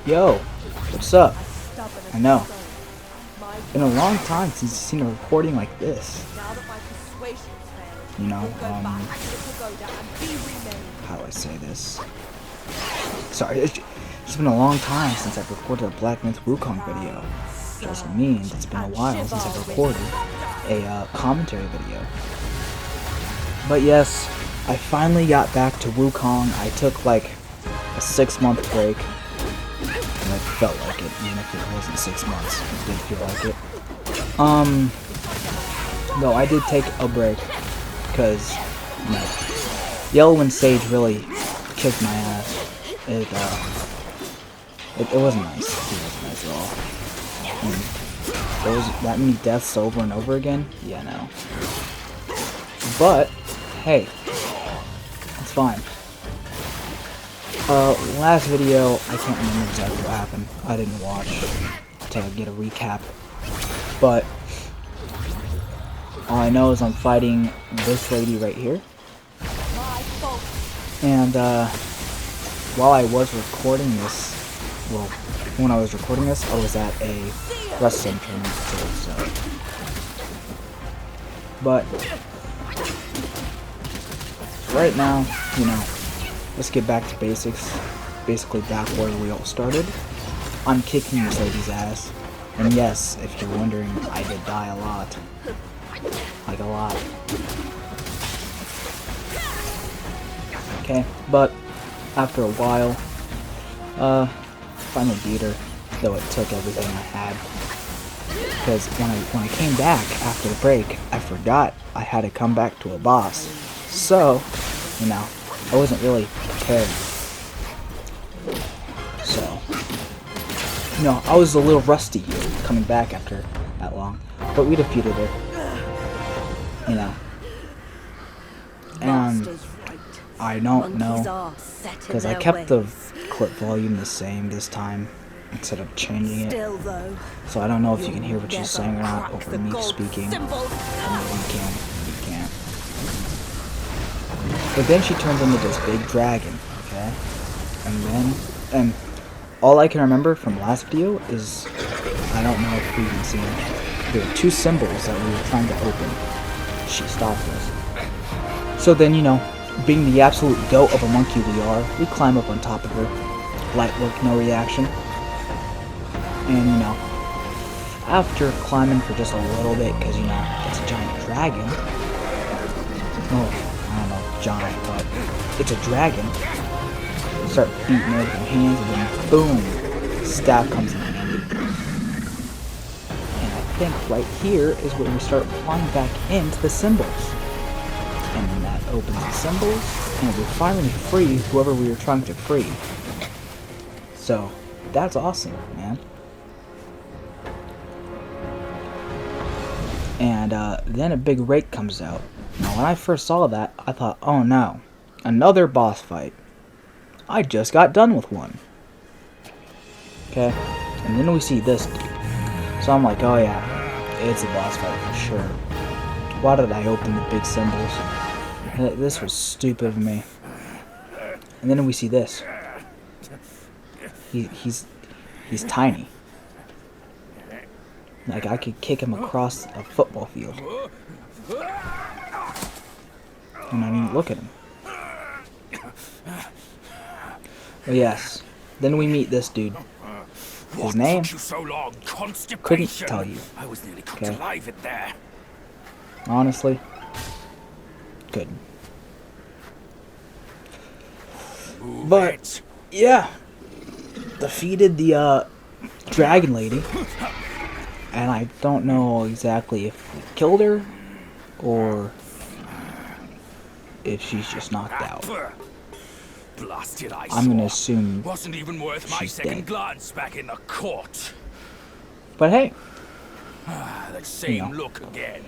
Yo, what's up? I know. Been a long time since I've seen a recording like this. You know, how do I say this? Sorry, it's been a long time since I've recorded a Black Myth Wukong video. Which also means it's been a while since I've recorded a commentary video. But yes, I finally got back to Wukong. I took like a 6-month break. And it felt like it, even if it wasn't 6 months. It did feel like it. No, I did take a break because, you know, Yellow and Sage really kicked my ass. It wasn't nice. It wasn't nice at all. And there was that many deaths over and over again. Yeah, no. But hey, it's fine. Last video, I can't remember exactly what happened. I didn't watch to get a recap. But all I know is I'm fighting this lady right here. And while I was recording this, well, when I was recording this, I was at a wrestling tournament too, so. But right now, you know, let's get back to basics. Basically back where we all started. I'm kicking this lady's ass. And yes, if you're wondering, I did die a lot. Like a lot. Okay, but after a while, finally beat her, though it took everything I had. Because when I came back after the break, I forgot I had to come back to a boss. So, you know, I wasn't really prepared. So, you know, I was a little rusty coming back after that long. But we defeated her. You know. And I don't know, because I kept the clip volume the same this time instead of changing it. So I don't know if you can hear what she's saying or not over me speaking. Or maybe you can. You can't. But then she turns into this big dragon, okay? And all I can remember from last video is, I don't know if we can see them. There were 2 symbols that we were trying to open. She stopped us. So then, you know, being the absolute goat of a monkey we are, we climb up on top of her. Light work, no reaction. And, you know, after climbing for just a little bit, because, you know, it's a giant dragon. Oh, I don't know, giant, but it's a dragon. Start beating her with your hands, and then boom, staff comes in handy. And I think right here is where we start flying back into the symbols. And then that opens the symbols, and we finally free whoever we were trying to free. So, that's awesome, man. And then a big rake comes out. Now, when I first saw that, I thought, oh no, another boss fight. I just got done with one. Okay, and then we see this dude. So I'm like, oh yeah, it's a boss fight for sure. Why did I open the big symbols? This was stupid of me. And then we see this. He's tiny. Like I could kick him across a football field. And I mean, look at him. But yes, then we meet this dude. His name? Couldn't tell you. Okay. Honestly, couldn't. But yeah, defeated the dragon lady, and I don't know exactly if we killed her or if she's just knocked out. Blasted I'm gonna assume wasn't even worth my second glance back in the court. But hey, that same look again.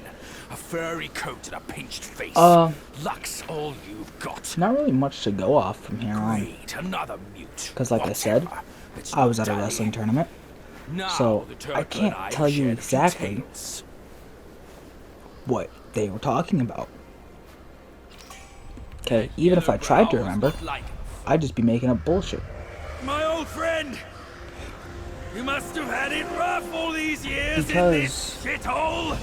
A furry coat and a pinched face. Luck's all you've got. Not really much to go off from here on. Another mute. Because like I said, I was at a wrestling tournament. So I can't tell you exactly what they were talking about. Okay, even if I tried to remember, I'd just be making up bullshit. My old friend, You must have had it rough all these years Because in this shithole.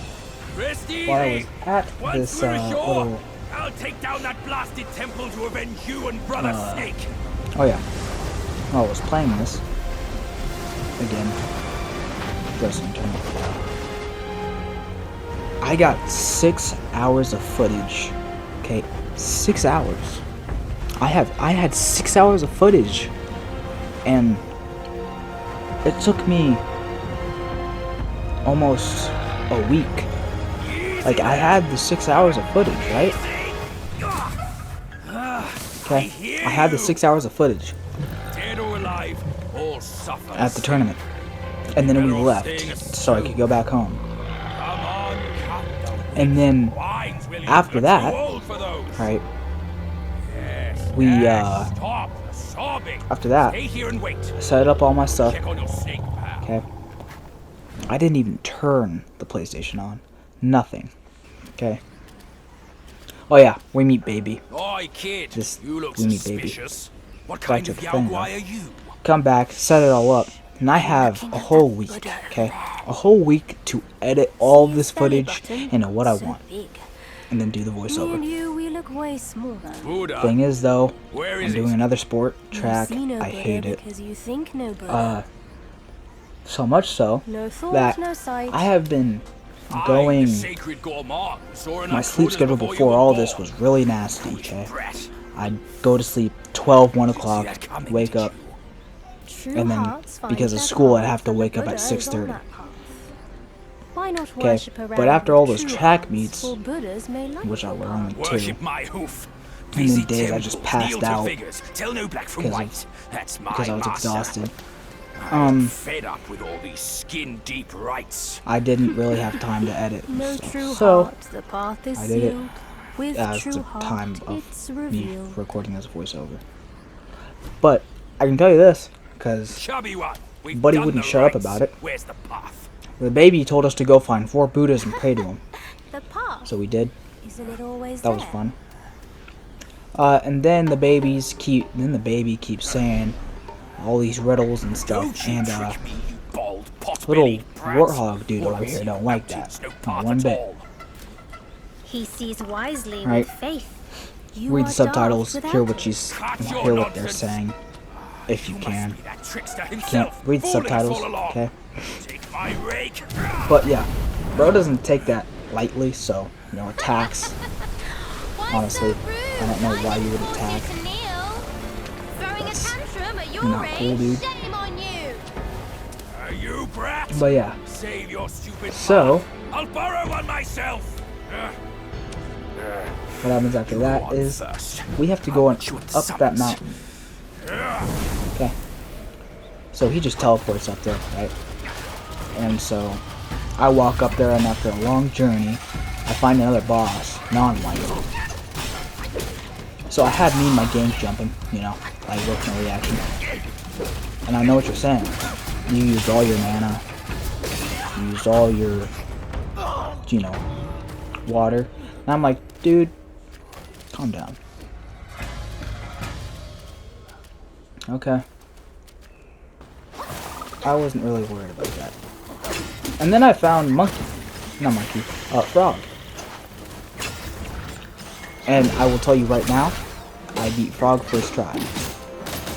Rest easy. while I was at Once this we're ashore, little... I'll take down that blasted temple to avenge you and Brother Snake. Oh yeah. While I was playing this, again, Wrestling Tournament. I got 6 hours of footage. Okay, 6 hours. I had 6 hours of footage, and it took me almost a week. Like, I had the 6 hours of footage, right? Okay, I had the 6 hours of footage Dead or alive, all suffer. at the tournament, and then we left so I could go back home. Come on, cut the And then lines, will you? after You're that, too old for those. right? Yes, We yes, stop sobbing. after that, Stay here and wait. I set up all my stuff. Check on your snake, pal. Okay. I didn't even turn the PlayStation on. Nothing. Okay. Oh yeah, we meet baby. Oi, kid. This- You look we meet baby. suspicious. What Back kind to of the thing, Yao Guai though. are you? Come back, set it all up, and I have a whole week. Okay, a whole week to edit all this footage into what I want, and then do the Me and voiceover. you, we look way smaller. Buddha. Thing is, though, Where I'm is doing it? another sport You track. see no I Buddha hate it. because you think no Buddha. So much so No thought, that no sight. I have been I'm going. the sacred gourmand. Saw My enough sleep Buddhas schedule before you before were all born. this was really nasty. Okay, Brat. I'd go to sleep 12, 1 o'clock, that coming, wake did up, True and then hearts find because of their school, I'd path, have to and the wake up at Buddha is on 6:30. that path. Why not Okay, worship but around after with all those true track hearts, meets, for Buddhas may like which I your were path. only 2, Worship my hoof. then Visit days I just temples, passed kneel to out figures, tell no black from because of- white. That's my because I was master. exhausted. I'm fed up with all these skin-deep rites. I didn't really have time to edit. No true So, heart, the path is I did it sealed. With as true the heart, time of it's me revealed. recording this voiceover. But I can tell you this, because Chubby one. We've Buddy done wouldn't the shut up rites. about it. Where's the path? the baby told us to go find 4 Buddhas and pray to them. The path, So we did. isn't it always That was there? fun. And then the baby keeps saying all these riddles and stuff, Don't you and trick me, you bald little pot-bellied brat. warthog dude Or over here else don't you like mountains, that. no Not path one at bit. all. He sees wisely Right. with faith. You Read are the subtitles, daft hear without what it. she's Cut your hear what they're nonsense. saying, if you You can. must be that trickster Can't himself. read the fooling subtitles, us all along. okay? Take my rake. But yeah, bro doesn't take that lightly, so attacks. Honestly, I don't know why you would attack. That's not cool, dude. Shame on you. You brat. But yeah, Save your stupid So- path. I'll borrow one myself. what happens after that on is first. we have to go on Shoot up that summons. mountain. Okay. So he just teleports up there, right? And so I walk up there, and after a long journey, I find another boss, non-white. So I had me and my games jumping, like work no reaction. And I know what you're saying. You used all your mana. You used all your, water. And I'm like, dude, calm down. Okay. I wasn't really worried about that. And then I found Frog. And I will tell you right now, I beat Frog first try.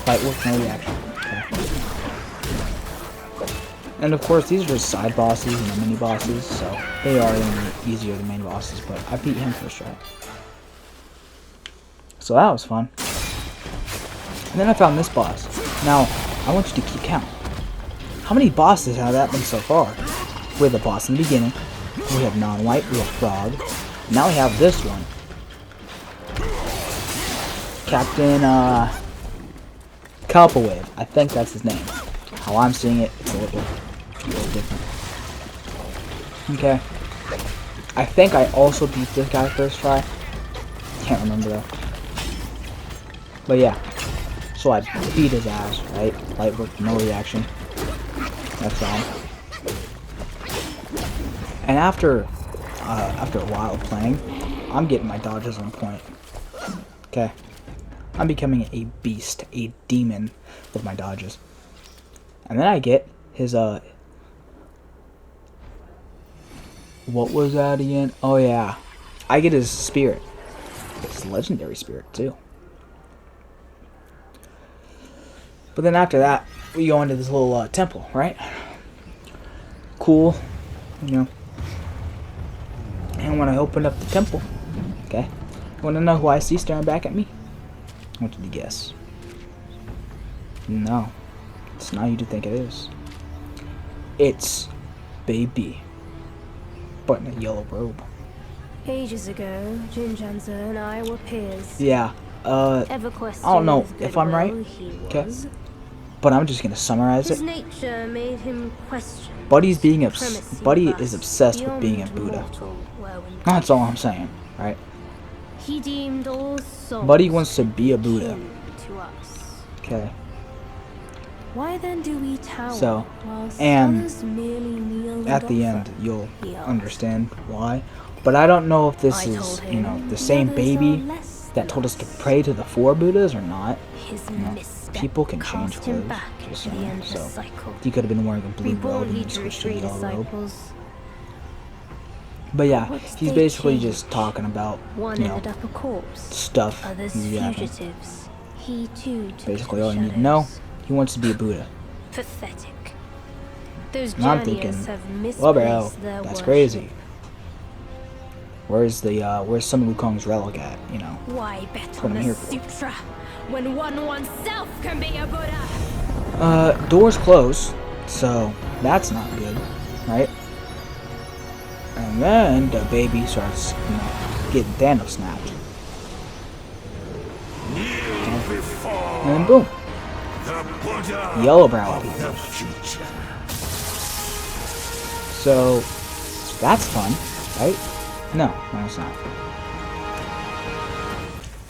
Fight with no reaction. Okay. And of course, these are just side bosses and the mini bosses, so they are going to be easier than main bosses, but I beat him first try. So that was fun. And then I found this boss. Now, I want you to keep count. How many bosses have that been so far? We have the boss in the beginning. We have non-white. We have Frog. Now we have this one. Captain, Calpawave. I think that's his name. How I'm seeing it, it's a little different. Okay. I think I also beat this guy first try. Can't remember though. But yeah. So I beat his ass, right? Light work, no reaction. That's all. And after a while of playing, I'm getting my dodges on point. Okay. I'm becoming a beast, a demon with my dodges. And then I get his what was that again? Oh yeah, I get his spirit. It's legendary spirit too. But then after that, we go into this little temple, right? Cool, you know. And when I opened up the temple, okay, you want to know who I see staring back at me? What did you guess? No, it's not who you think it is. It's Baby, but in a yellow robe. Ages ago, Jinjanza and I were peers. Yeah, Ever I don't know questioned if I'm right, goodwill he okay, was. but I'm just gonna summarize His it. nature made him question. Buddy supremacy of is us obsessed with being a beyond Buddha. mortal whirlwind. That's all I'm saying, right? He deemed all souls Buddy wants to be a Buddha. kin to us. Okay. Why then do we tower So, whilst and others merely kneel and at the offer? end, you'll He asked. understand why. But I don't know if this I is, told you know, him the same others baby are less that than told us to us. pray to the 4 Buddhas or not. His You know, misstep people can change cast him clothes. back Just into the saying. endless So cycle. he could have been wearing a blue robe Reborn, and he then drew switched to a 3 yellow robe. disciples. But yeah, What he's they basically changed. just talking about, One you know, ended up a corpse. stuff. Others he's having. fugitives. He too took Basically to all the you need to know, shadows. he wants to be a Buddha. Pathetic. Those And I'm journeyers thinking, have misplaced well bro, their that's worship. crazy. Where's Sun Wukong's relic at, you know? Why bet what on I'm the here for. sutra when one oneself can be a Buddha? Doors closed, so that's not good, right? And then the baby starts, you know, getting Thanos snapped. And then boom, The Buddha Yellow Brow of the appears. future. So that's fun, right? No, it's not.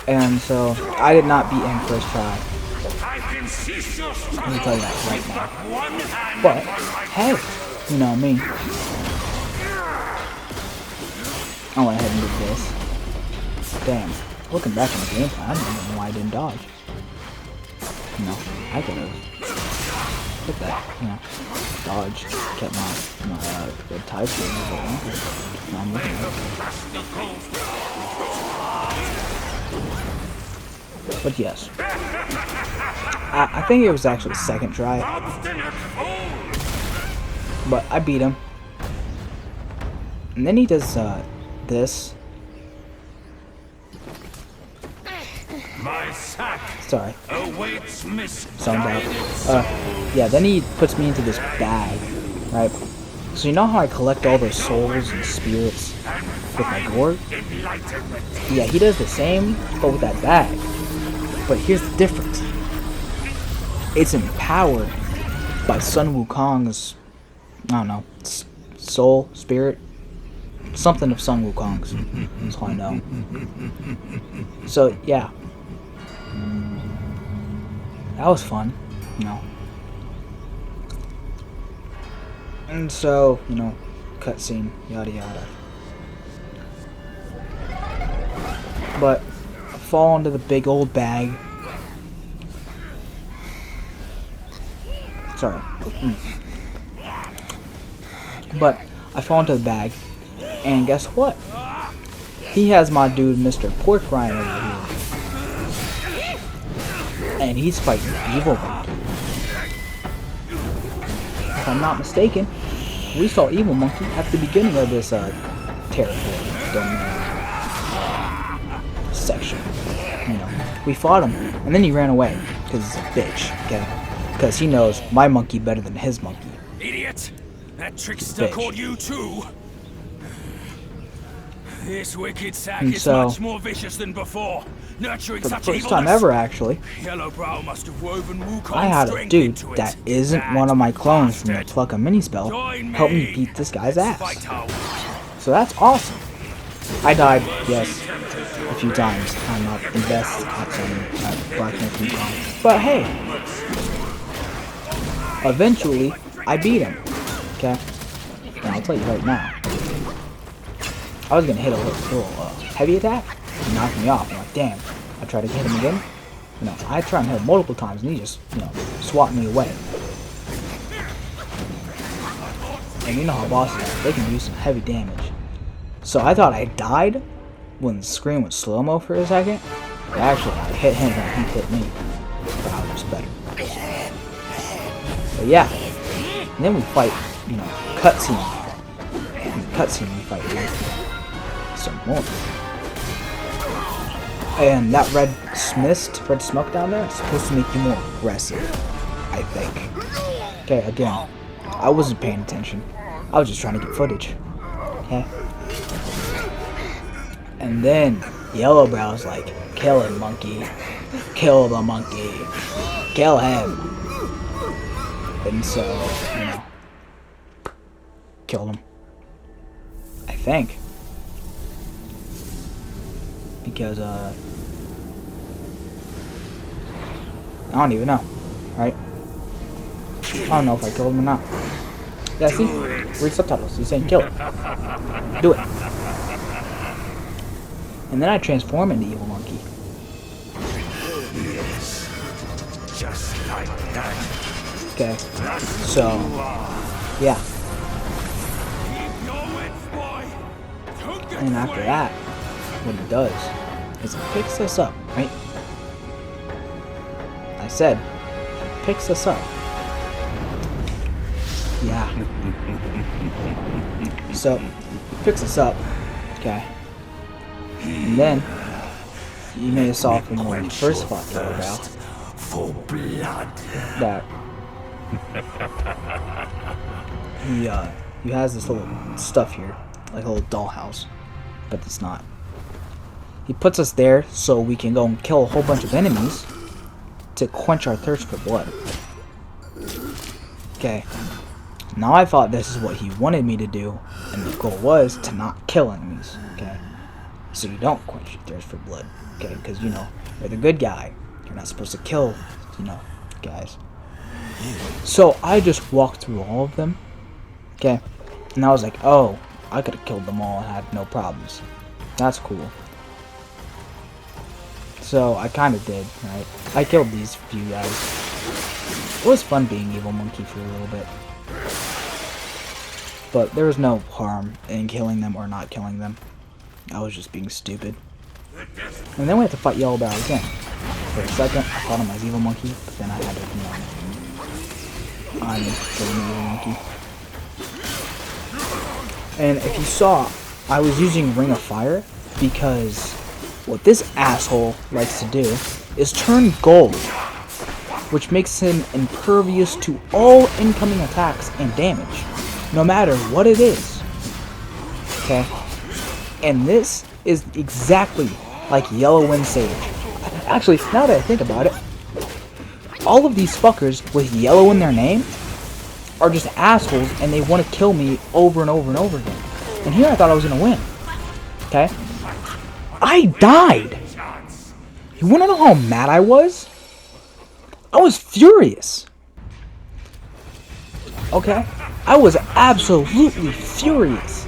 And so I did not beat him first try. I can cease your Let me tell you that right with now. but one hand But upon my hey, you know me. I went ahead and did this. Damn. Looking back on the gameplay, I don't even know why I didn't dodge. You know, I could have. Look at that, you know. Dodge. Kept my red tie shield. Now I'm looking at it. But yes. I think it was actually second try. obstinate fool. But I beat him. And then he does this. My sack Sorry. awaits Sound out. misguided Yeah, then he puts me into this bag, right? So you know how I collect all those souls and spirits with my gourd? enlightenment. Yeah, he does the same, but with that bag. But here's the difference. It's empowered by Sun Wukong's, I don't know, soul, spirit, something of Sun Wukong's. That's all I know. So, yeah. That was fun, you know. And so, you know, cutscene, yada yada. But I fall into the big old bag. Sorry. But I fall into the bag, and guess what? He has my dude, Mr. Pork Rind over here. And he's fighting Evil Monkey. If I'm not mistaken, we saw Evil Monkey at the beginning of this territory section. You know, we fought him, and then he ran away because he's a bitch. Okay, because he knows my monkey better than his monkey. Idiot! That trickster Bitch. caught you too. This wicked sack And is so, much more vicious than before, nurturing For the such first evilness. time ever, actually, Yellowbrow must have woven Wukong's I had a strength dude into it. that isn't That one of my clones from the bastard. Pluck a Mini Spell Join help me me. beat this guy's Let's ass. fight our way. So that's awesome. I died, yes, a few times. I'm not the best at some Black Myth Wukong. But hey, eventually I beat him. Okay? And I'll tell you right now, I was gonna hit a little heavy attack. He knocked me off. I'm like, damn. I tried to hit him again. You know, I tried and hit him multiple times, and he just, you know, swapped me away. and you know how bosses are, they can do some heavy damage. So I thought I died when the screen went slow-mo for a second. But actually, I hit him and he hit me. But I was better. But yeah. And then we fight, you know, cutscene. In the cutscene we fight some more. And that red smoke down there is supposed to make you more aggressive, I think. Okay, again, I wasn't paying attention. I was just trying to get footage. Okay? And then Yellowbrow's like, kill him, monkey. Kill the monkey. Kill him. And so, you know, killed him. I think. Because, I don't even know, right? I don't know if I killed him or not. Yeah, see? Read subtitles. He's saying kill it. Do it. And then I transform into Evil Monkey. Yes. Just like that. Okay. So, yeah. And after that, what it does is it picks us up, right? I said, it picks us up. Yeah. So, it picks us up, okay? And then, you may have saw from when we first fought Yellowbrow for blood. that he has this little stuff here, like a little dollhouse, but it's not. He puts us there so we can go and kill a whole bunch of enemies to quench our thirst for blood. Okay. Now I thought this is what he wanted me to do, and the goal was to not kill enemies. Okay. So you don't quench your thirst for blood. Okay, because you know you're the good guy. You're not supposed to kill, you know, guys. So I just walked through all of them. Okay. And I was like, oh, I could have killed them all and had no problems. That's cool. So I kind of did, right? I killed these few guys. It was fun being Evil Monkey for a little bit. But there was no harm in killing them or not killing them. I was just being stupid. And then we had to fight Yellowbrow again. For a second, I fought him as Evil Monkey, but then I had to, you know, I'm killing the Evil Monkey. And if you saw, I was using Ring of Fire because what this asshole likes to do is turn gold, which makes him impervious to all incoming attacks and damage, no matter what it is. Okay? And this is exactly like Yellow Wind Sage. Actually, now that I think about it, all of these fuckers with yellow in their name are just assholes and they want to kill me over and over and over again. And here I thought I was going to win. Okay? I died! You wanna know how mad I was? I was furious. Okay? I was absolutely furious.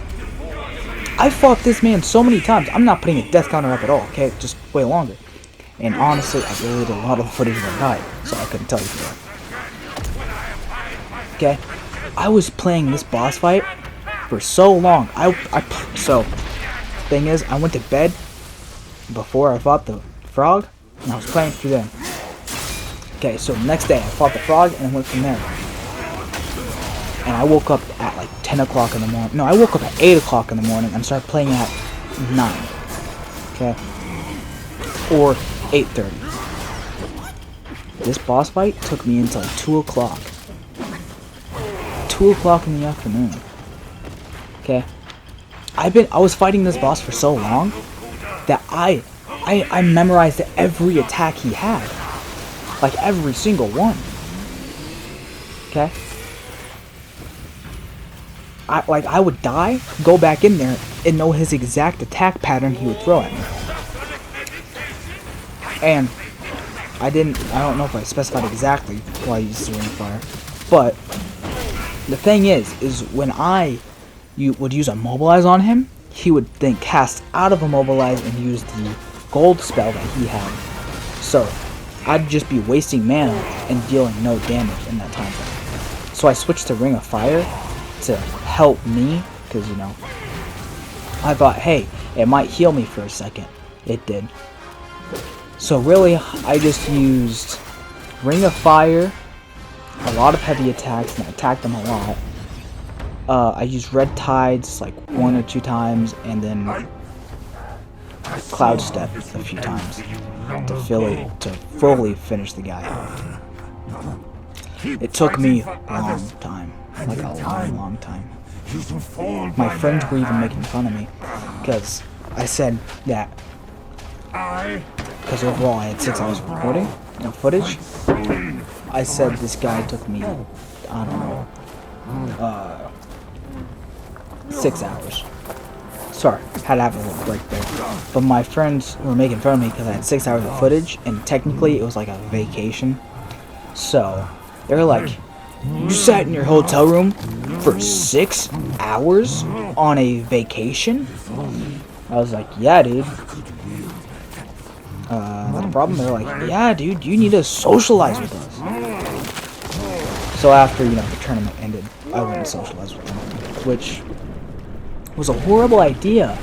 I fought this man so many times. I'm not putting a death counter up at all, okay? Just way longer. And honestly, I deleted a lot of the footage when I died, so I couldn't tell you that. Okay? I was playing this boss fight for so long. So, thing is, I went to bed before I fought the frog, and I was playing through them. Okay, so the next day I fought the frog and I went from there. And I woke up at like 10 o'clock in the morning. No, I woke up at 8 o'clock in the morning and started playing at 9. Okay? Or 8:30. This boss fight took me until 2 o'clock. 2 o'clock in the afternoon. Okay? I was fighting this boss for so long that I memorized every attack he had. Like every single one. Okay? I would die, go back in there, and know his exact attack pattern he would throw at me. And I don't know if I specified exactly why I used the Ring of Fire. But the thing is when you would use Immobilize on him, he would then cast out of Immobilize and use the gold spell that he had. So I'd just be wasting mana and dealing no damage in that time frame. So I switched to Ring of Fire to help me, because, you know, I thought, hey, it might heal me for a second. It did. So really, I just used Ring of Fire, a lot of heavy attacks, and I attacked them a lot. I used Red Tides like 1 or 2 times, and then Cloud Step a few times to fully finish the guy off. It took me a long time, like a long time. My friends were even making fun of me because I said that, because overall I had 6 hours of recording, footage. I said this guy took me, I don't know, 6 hours. Sorry, had to have a little break there. But my friends were making fun of me because I had 6 hours of footage, and technically it was like a vacation. So they were like, "You sat in your hotel room for 6 hours on a vacation?" I was like, "Yeah, dude." Not a problem. They're like, "Yeah, dude, you need to socialize with us." So after, you know, the tournament ended, I went and socialized with them, which was a horrible idea.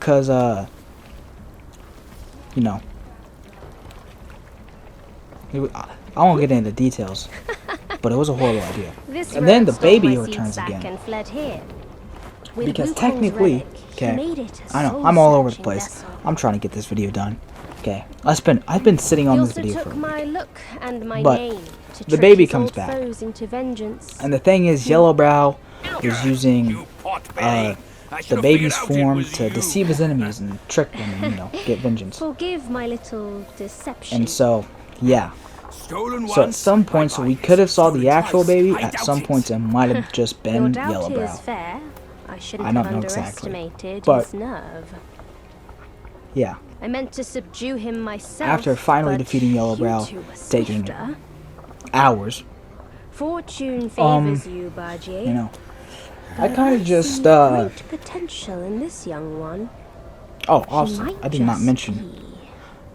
Cause you know, I won't get into details, but it was a horrible idea. And then the baby returns again. Because technically, okay, I know, I'm all over the place. I'm trying to get this video done. Okay, I've been sitting on this video for a week. But the baby comes back. And the thing is, Yellowbrow is using the baby's form to deceive his enemies and trick them and, you know, get vengeance. Forgive my little deception. And so, yeah. So at some points we could have saw the actual baby. At some points it might have just been Yellowbrow. I don't know exactly, but yeah. I meant to subdue him myself. After finally defeating Yellowbrow, taking hours. Fortune favors you, Baji. You know, I kind of just great potential in this young one. Oh, also, I did not mention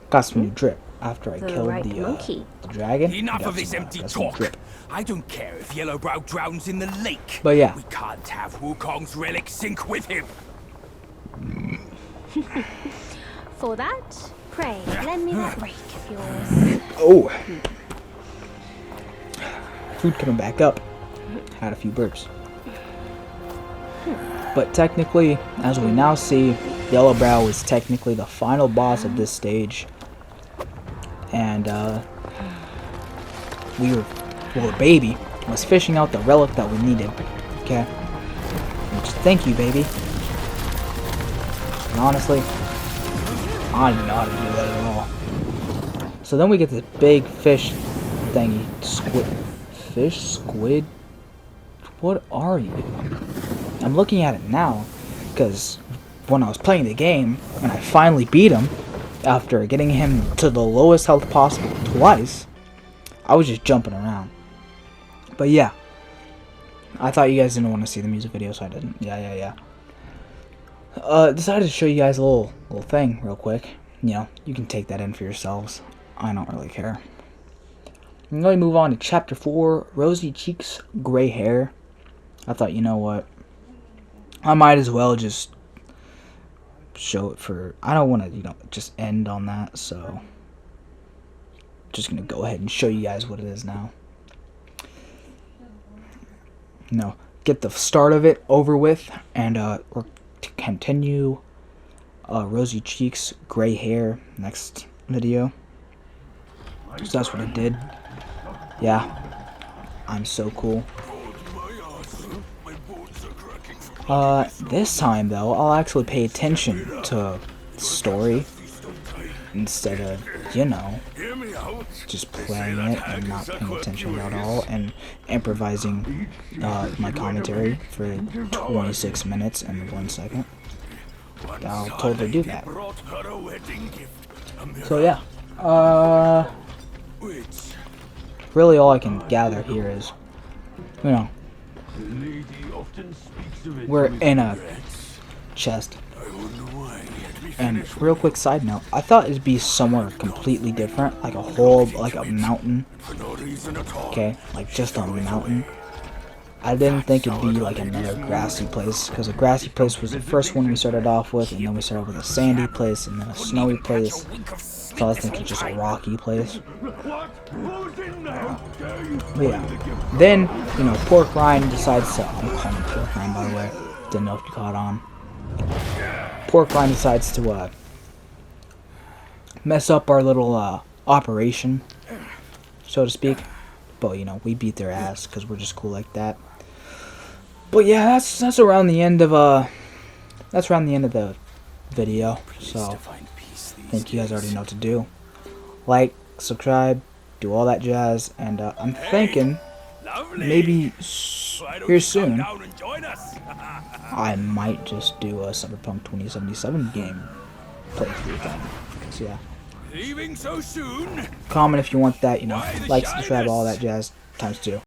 got some new drip after I killed the dragon. Enough of this empty talk. I don't care if Yellowbrow drowns in the lake. But yeah, we can't have Wukong's relic sink with him. For that, pray lend me that rake of yours. Oh, food coming back up. Had a few burps. But technically, as we now see, Yellowbrow is technically the final boss of this stage. And baby was fishing out the relic that we needed. Okay, which, thank you, baby. And honestly, I didn't know how to do that at all. So then we get this big fish thingy. Squid? What are you? I'm looking at it now, because when I was playing the game, and I finally beat him, after getting him to the lowest health possible twice, I was just jumping around. But yeah, I thought you guys didn't want to see the music video, so I didn't. Yeah. Decided to show you guys a little thing real quick. You know, you can take that in for yourselves. I don't really care. I'm going to move on to Chapter 4, Rosy Cheeks, Gray Hair. I thought, you know what, I might as well just show it for, I don't want to, you know, just end on that, so just going to go ahead and show you guys what it is now. You know, get the start of it over with, and we'll continue Rosy Cheeks, Gray Hair next video. So that's what I did. Yeah, I'm so cool. This time though, I'll actually pay attention to story instead of, you know, just playing it and not paying attention at all and improvising my commentary for 26 minutes and 1 second. I'll totally do that. So yeah, really all I can gather here is, you know, we're in a chest. And real quick side note, I thought it'd be somewhere completely different, like a mountain. Okay, like just a mountain. I didn't think it'd be like another grassy place, because a grassy place was the first one we started off with, and then we started with a sandy place, and then a snowy place. So I was thinking just a rocky place. But yeah. Then, you know, Pork Rind decides to... I'm calling him Pork Rind, by the way. Didn't know if you caught on. Pork Rind decides to mess up our little operation, so to speak. But, you know, we beat their ass because we're just cool like that. But yeah, that's around the end of the video. So I think you guys already know what to do. Like, subscribe, do all that jazz, and I'm thinking maybe here soon I might just do a Cyberpunk 2077 game playthrough thing. So yeah. Leaving so soon? Comment if you want that, you know. Like, subscribe, all that jazz, times 2.